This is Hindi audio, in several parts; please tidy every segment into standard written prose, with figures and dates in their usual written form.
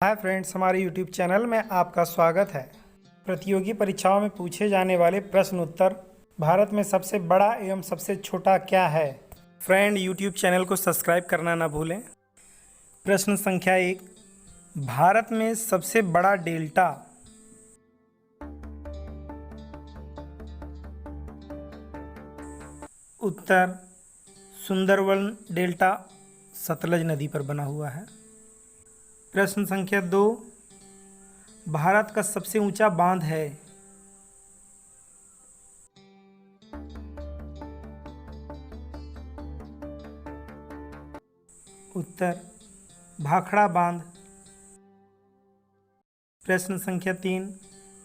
हाय फ्रेंड्स, हमारे यूट्यूब चैनल में आपका स्वागत है। प्रतियोगी परीक्षाओं में पूछे जाने वाले प्रश्न उत्तर। भारत में सबसे बड़ा एवं सबसे छोटा क्या है? फ्रेंड, यूट्यूब चैनल को सब्सक्राइब करना ना भूलें। प्रश्न संख्या 1, भारत में सबसे बड़ा डेल्टा? उत्तर सुंदरवन डेल्टा सतलज नदी पर बना हुआ है। प्रश्न संख्या 2, भारत का सबसे ऊंचा बांध है? उत्तर भाखड़ा बांध। प्रश्न संख्या 3,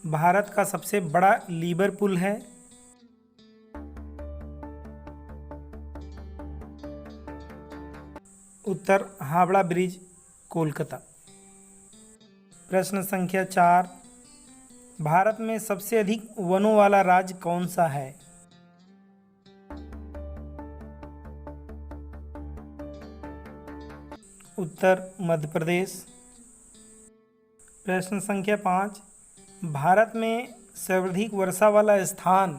भारत का सबसे बड़ा लीवर पुल है? उत्तर हावड़ा ब्रिज, कोलकाता। प्रश्न संख्या 4, भारत में सबसे अधिक वनों वाला राज्य कौन सा है? उत्तर मध्य प्रदेश। प्रश्न संख्या 5, भारत में सर्वाधिक वर्षा वाला स्थान?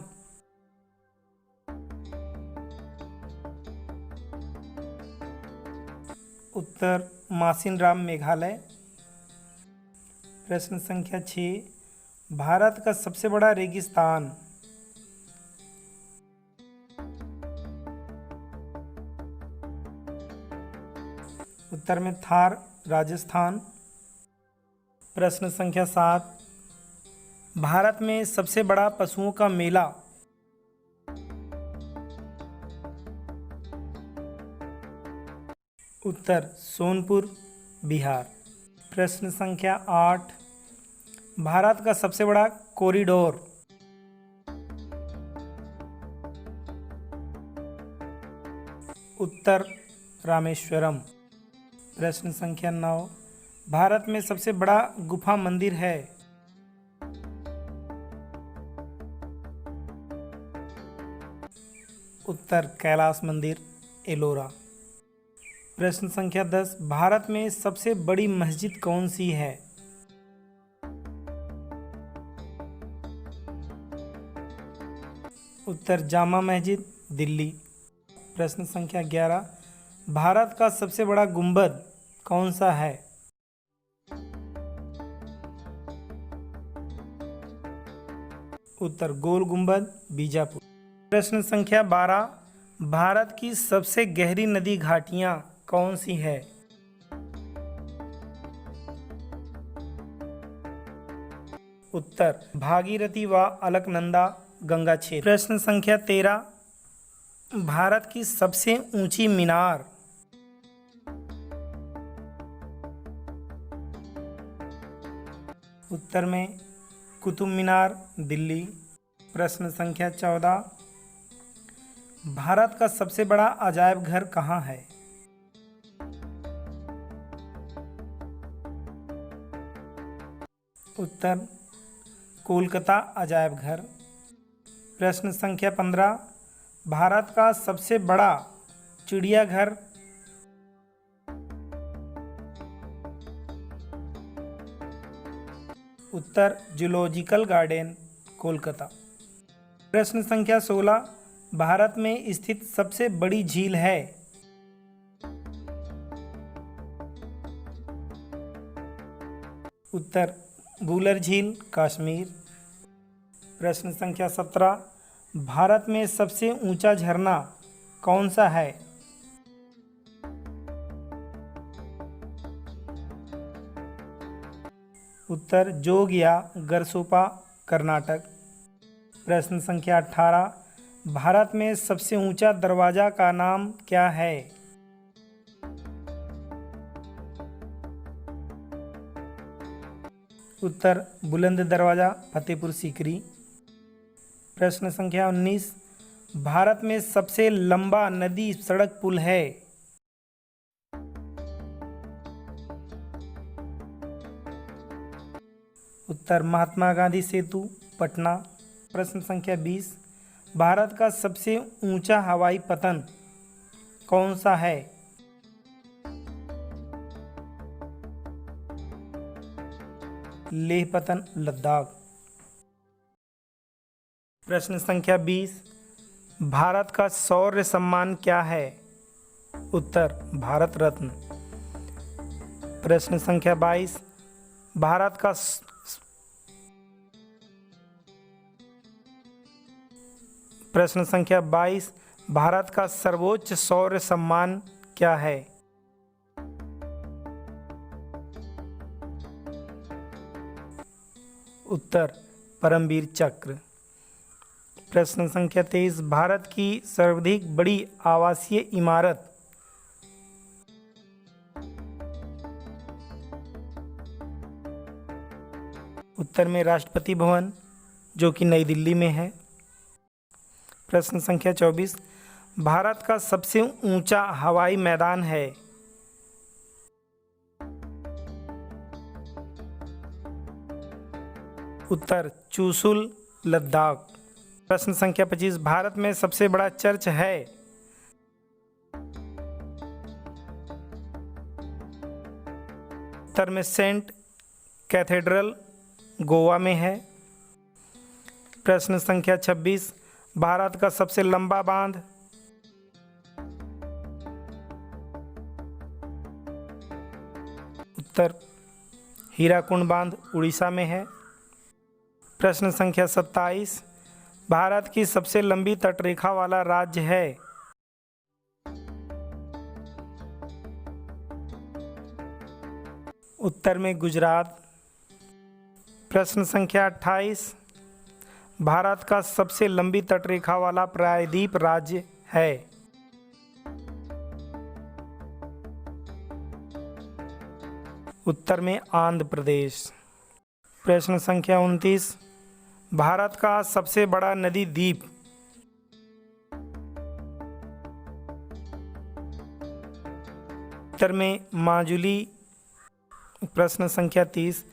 उत्तर मासिनराम, मेघालय। प्रश्न संख्या 6, भारत का सबसे बड़ा रेगिस्तान? उत्तर में थार, राजस्थान। प्रश्न संख्या 7, भारत में सबसे बड़ा पशुओं का मेला? उत्तर सोनपुर, बिहार। प्रश्न संख्या 8, भारत का सबसे बड़ा कॉरिडोर? उत्तर रामेश्वरम। प्रश्न संख्या 9, भारत में सबसे बड़ा गुफा मंदिर है? उत्तर कैलाश मंदिर, एलोरा। प्रश्न संख्या 10, भारत में सबसे बड़ी मस्जिद कौन सी है? उत्तर जामा मस्जिद, दिल्ली। प्रश्न संख्या 11, भारत का सबसे बड़ा गुंबद कौन सा है? उत्तर गोल गुंबद, बीजापुर। प्रश्न संख्या 12, भारत की सबसे गहरी नदी घाटियां कौन सी है? उत्तर भागीरथी व अलकनंदा, गंगा क्षेत्र। प्रश्न संख्या 13, भारत की सबसे ऊंची मीनार? उत्तर में कुतुब मीनार, दिल्ली। प्रश्न संख्या 14, भारत का सबसे बड़ा अजायब घर कहाँ है? उत्तर कोलकाता अजायब घर। प्रश्न संख्या 15, भारत का सबसे बड़ा चिड़ियाघर? उत्तर जूलॉजिकल गार्डन, कोलकाता। प्रश्न संख्या 16, भारत में स्थित सबसे बड़ी झील है? उत्तर वुलर झील, कश्मीर। प्रश्न संख्या 17, भारत में सबसे ऊंचा झरना कौन सा है? उत्तर जोग या गरसोपा, कर्नाटक। प्रश्न संख्या 18, भारत में सबसे ऊंचा दरवाजा का नाम क्या है? उत्तर बुलंद दरवाजा, फतेहपुर सीकरी। प्रश्न संख्या 19, भारत में सबसे लंबा नदी सड़क पुल है? उत्तर महात्मा गांधी सेतु, पटना। प्रश्न संख्या 20, भारत का सबसे ऊंचा हवाई पतन कौन सा है? लेह पतन लद्दाख। प्रश्न संख्या 20, भारत का शौर्य सम्मान क्या है? उत्तर भारत रत्न। प्रश्न संख्या 22, भारत का प्रश्न संख्या 22, भारत का सर्वोच्च शौर्य सम्मान क्या है? उत्तर परमवीर चक्र। प्रश्न संख्या 23, भारत की सर्वाधिक बड़ी आवासीय इमारत? उत्तर में राष्ट्रपति भवन, जो कि नई दिल्ली में है। प्रश्न संख्या 24, भारत का सबसे ऊंचा हवाई मैदान है? उत्तर चुशुल लद्दाख। प्रश्न संख्या 25, भारत में सबसे बड़ा चर्च है? उत्तर में सेंट कैथेड्रल गोवा में है। प्रश्न संख्या 26, भारत का सबसे लंबा बांध? उत्तर हीराकुंड बांध उड़ीसा में है। प्रश्न संख्या 27, भारत की सबसे लंबी तटरेखा वाला राज्य है? उत्तर में गुजरात। प्रश्न संख्या 28, भारत का सबसे लंबी तटरेखा वाला प्रायद्वीप राज्य है? उत्तर में आंध्र प्रदेश। प्रश्न संख्या 29, भारत का सबसे बड़ा नदी द्वीप? उत्तर में माजुली। प्रश्न संख्या 30,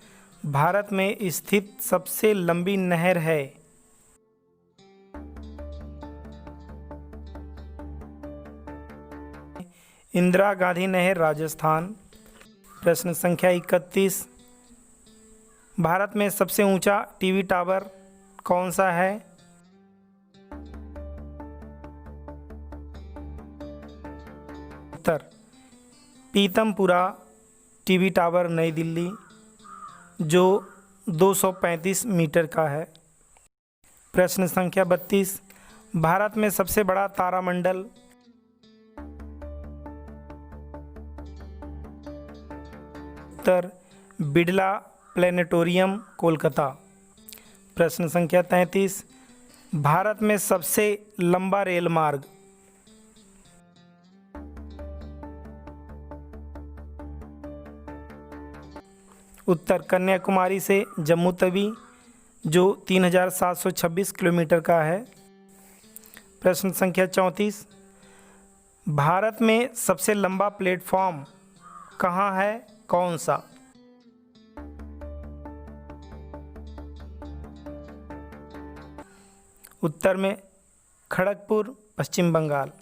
भारत में स्थित सबसे लंबी नहर है? इंदिरा गांधी नहर राजस्थान। प्रश्न संख्या 31, भारत में सबसे ऊंचा टीवी टावर कौन सा है? उत्तर पीतमपुरा टीवी टावर नई दिल्ली, जो 235 मीटर का है। प्रश्न संख्या 32, भारत में सबसे बड़ा तारामंडल? उत्तर बिड़ला प्लेनेटोरियम कोलकाता। प्रश्न संख्या 33, भारत में सबसे लंबा रेल मार्ग? उत्तर कन्याकुमारी से जम्मू तवी, जो 3726 किलोमीटर का है। प्रश्न संख्या 34, भारत में सबसे लंबा प्लेटफॉर्म कहाँ है, कौन सा? उत्तर में खड़गपुर, पश्चिम बंगाल।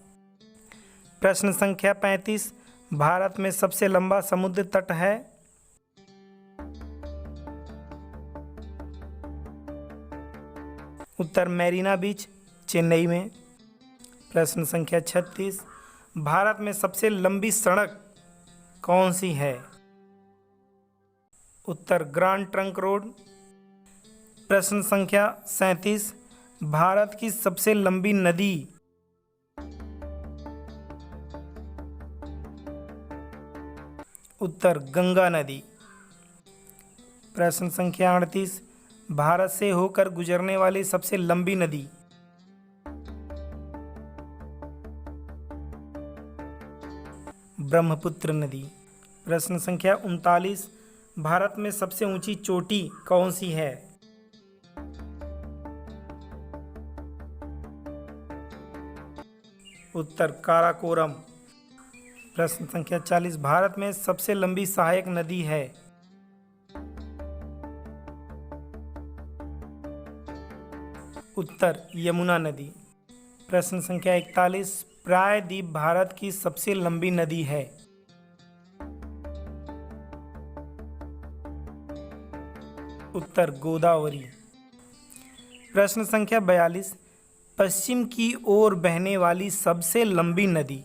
प्रश्न संख्या 35, भारत में सबसे लंबा समुद्र तट है? उत्तर मैरीना बीच, चेन्नई में। प्रश्न संख्या 36, भारत में सबसे लंबी सड़क कौन सी है? उत्तर ग्रांड ट्रंक रोड। प्रश्न संख्या 37, भारत की सबसे लंबी नदी? उत्तर गंगा नदी। प्रश्न संख्या 38, भारत से होकर गुजरने वाली सबसे लंबी नदी? ब्रह्मपुत्र नदी। प्रश्न संख्या 39, भारत में सबसे ऊंची चोटी कौन सी है? उत्तर काराकोरम। प्रश्न संख्या 40, भारत में सबसे लंबी सहायक नदी है? उत्तर यमुना नदी। प्रश्न संख्या 41, प्रायद्वीप भारत की सबसे लंबी नदी है? उत्तर गोदावरी। प्रश्न संख्या 42, पश्चिम की ओर बहने वाली सबसे लंबी नदी।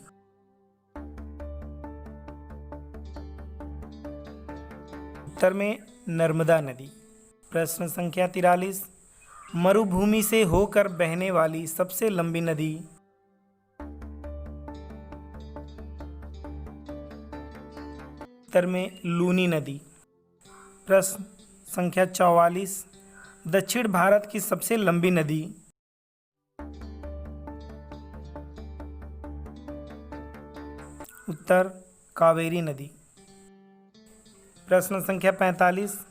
उत्तर में नर्मदा नदी। प्रश्न संख्या 43, मरुभूमि से होकर बहने वाली सबसे लंबी नदी। उत्तर में लूनी नदी। प्रश्न संख्या 44, दक्षिण भारत की सबसे लंबी नदी। उत्तर कावेरी नदी। प्रश्न संख्या 45,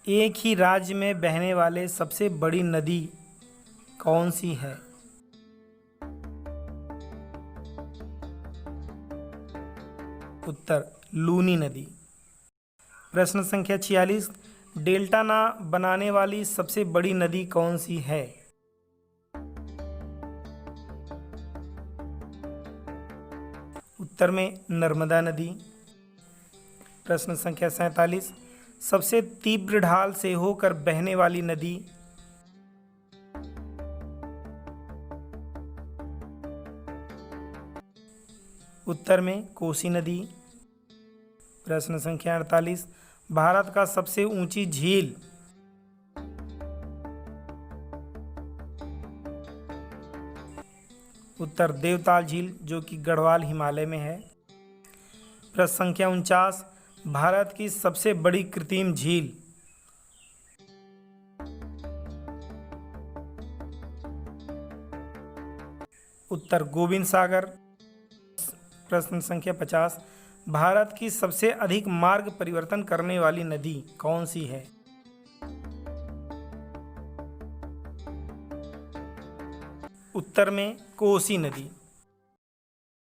एक ही राज्य में बहने वाले सबसे बड़ी नदी कौन सी है। उत्तर लूनी नदी। प्रश्न संख्या 46, डेल्टा ना बनाने वाली सबसे बड़ी नदी कौन सी है। उत्तर में नर्मदा नदी। प्रश्न संख्या 47, सबसे तीव्र ढाल से होकर बहने वाली नदी। उत्तर में कोसी नदी। प्रश्न संख्या 48, भारत का सबसे ऊंची झील। उत्तर देवताल झील, जो कि गढ़वाल हिमालय में है। प्रश्न संख्या 49, भारत की सबसे बड़ी कृत्रिम झील। उत्तर गोविंद सागर। प्रश्न संख्या 50, भारत की सबसे अधिक मार्ग परिवर्तन करने वाली नदी कौन सी है। उत्तर में कोसी नदी।